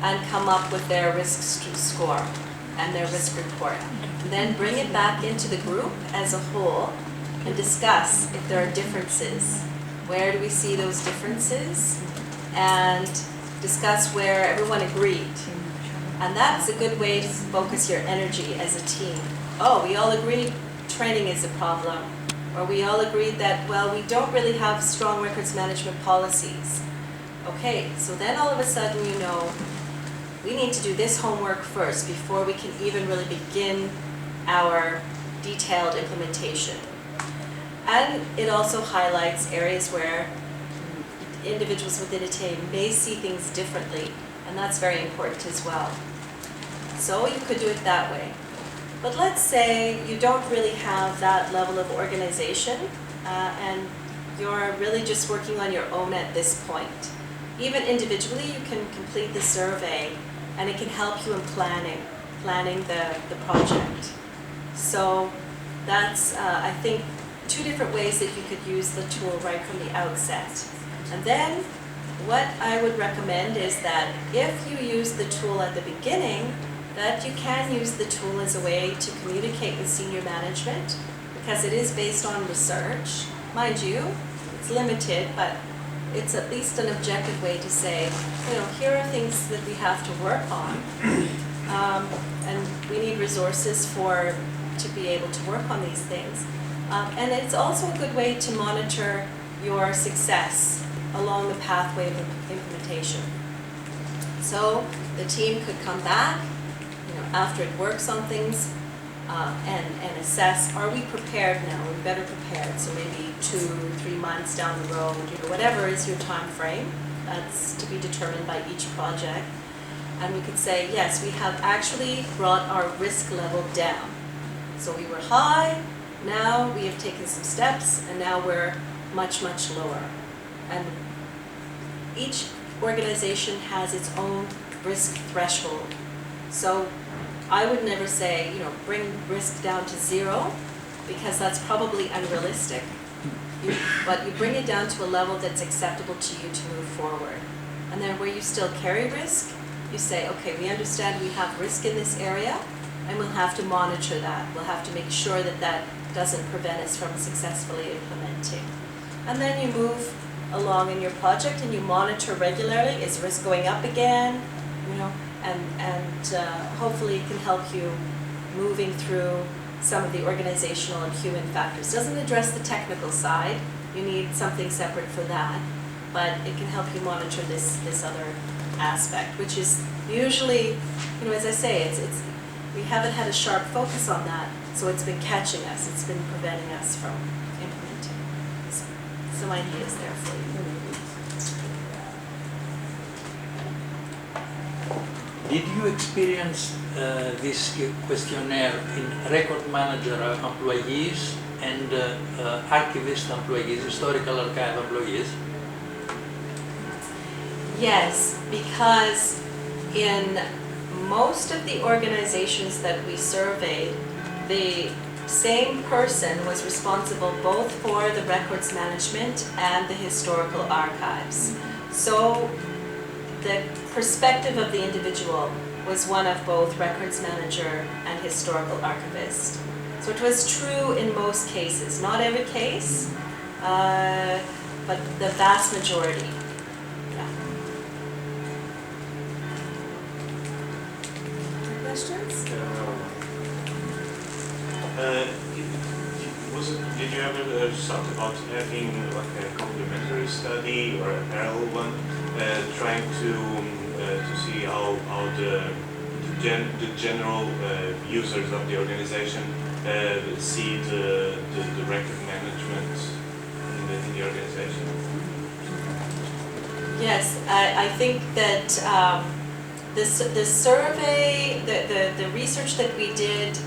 and come up with their risk score and their risk report. And then bring it back into the group as a whole and discuss if there are differences. Where do we see those differences? And discuss where everyone agreed. And that's a good way to focus your energy as a team. Oh, we all agreed training is a problem. Or we all agreed that, well, we don't really have strong records management policies. Okay, so then all of a sudden you know, we need to do this homework first before we can even really begin our detailed implementation. And it also highlights areas where individuals within a team may see things differently, and that's very important as well. So you could do it that way. But let's say you don't really have that level of organization and you're really just working on your own at this point. Even individually, you can complete the survey and it can help you in planning the project. So that's, I think, two different ways that you could use the tool right from the outset. And then what I would recommend is that if you use the tool at the beginning, that you can use the tool as a way to communicate with senior management, because it is based on research. Mind you, it's limited, but it's at least an objective way to say, you know, here are things that we have to work on, and we need resources to be able to work on these things. And it's also a good way to monitor your success along the pathway of implementation. So the team could come back, you know, after it works on things, and assess, are we prepared now? Are we better prepared? So maybe 2-3 months down the road, you know, whatever is your time frame, that's to be determined by each project. And we could say, yes, we have actually brought our risk level down. So we were high, now we have taken some steps, and now we're much, much lower. And each organization has its own risk threshold. So I would never say, you know, bring risk down to 0, because that's probably unrealistic. But you bring it down to a level that's acceptable to you to move forward. And then where you still carry risk, you say, okay, we understand we have risk in this area, and we'll have to monitor that. We'll have to make sure that that doesn't prevent us from successfully implementing. And then you move along in your project and you monitor regularly. Is risk going up again? You know, and hopefully it can help you moving through some of the organizational and human factors. Doesn't address the technical side. You need something separate for that, but it can help you monitor this other aspect, which is usually, you know, as I say, it's we haven't had a sharp focus on that, so it's been catching us. It's been preventing us from implementing. So, some ideas there for you. Did you experience this questionnaire in record manager employees and archivist employees, historical archive employees? Yes, because in most of the organizations that we surveyed, the same person was responsible both for the records management and the historical archives. So the perspective of the individual was one of both records manager and historical archivist. So it was true in most cases, not every case, but the vast majority. Yeah. Questions? Did you ever thought about having like a complementary study or a parallel one, trying to see how the general users of the organization see the record management in the organization? Yes, I think that the survey, the research that we did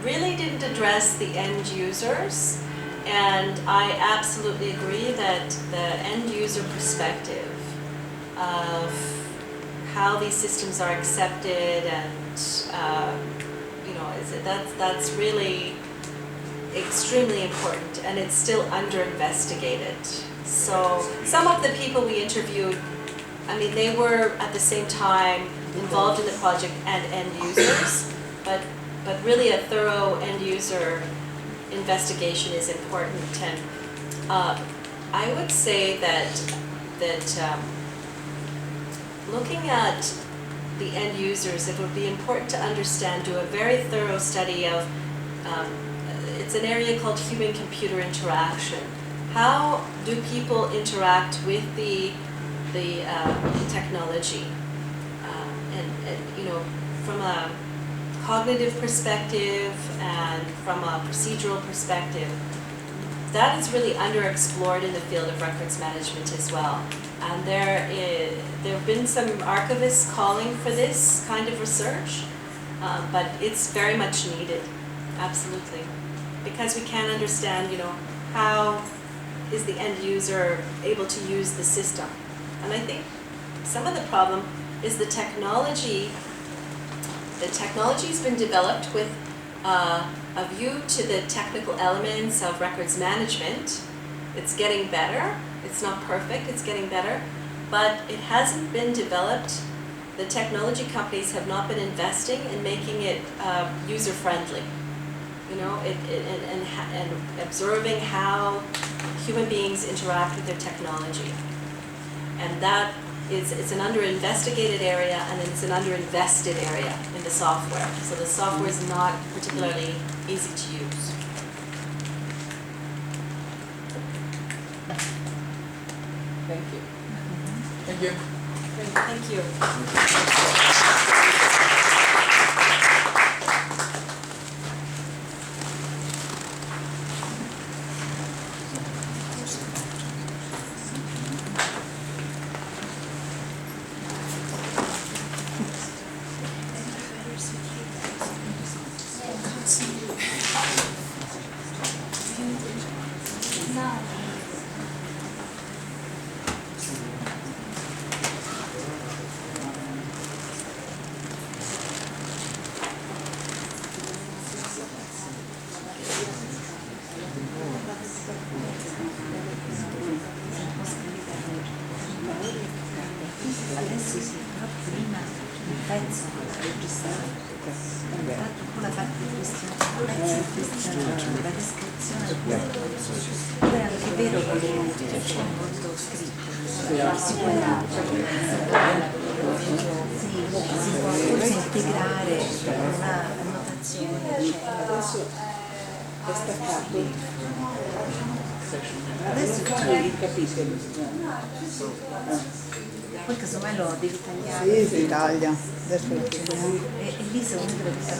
really didn't address the end users, and I absolutely agree that the end user perspective of how these systems are accepted and you know, that's really extremely important, and it's still under investigated. So some of the people we interviewed I mean, they were at the same time involved in the project and end users, but really a thorough end user investigation is important. And I would say that looking at the end users, it would be important to understand, do a very thorough study of, it's an area called human-computer interaction. How do people interact with the technology? And you know, from a cognitive perspective and from a procedural perspective, that is really underexplored in the field of records management as well. And there have been some archivists calling for this kind of research, but it's very much needed, absolutely. Because we can't understand, you know, how is the end user able to use the system. And I think some of the problem is the technology. The technology's been developed with a view to the technical elements of records management. It's getting better. It's not perfect, it's getting better, but it hasn't been developed. The technology companies have not been investing in making it user-friendly, you know, and observing how human beings interact with their technology. And that it's an under-investigated area, and it's an under-invested area in the software. So the software is not particularly easy to use. Thank you. Thank you. Great, thank you. Adesso sì, però prima un pezzo registrato, fatto con la parte di questione, la descrizione poi è anche vero che c'è molto scritto, si può forse integrare una annotazione. Adesso è staccato. Adesso Capisco. poi casomai lo devi tagliare. Sì, si taglia. Adesso lo E lì secondo me deve fare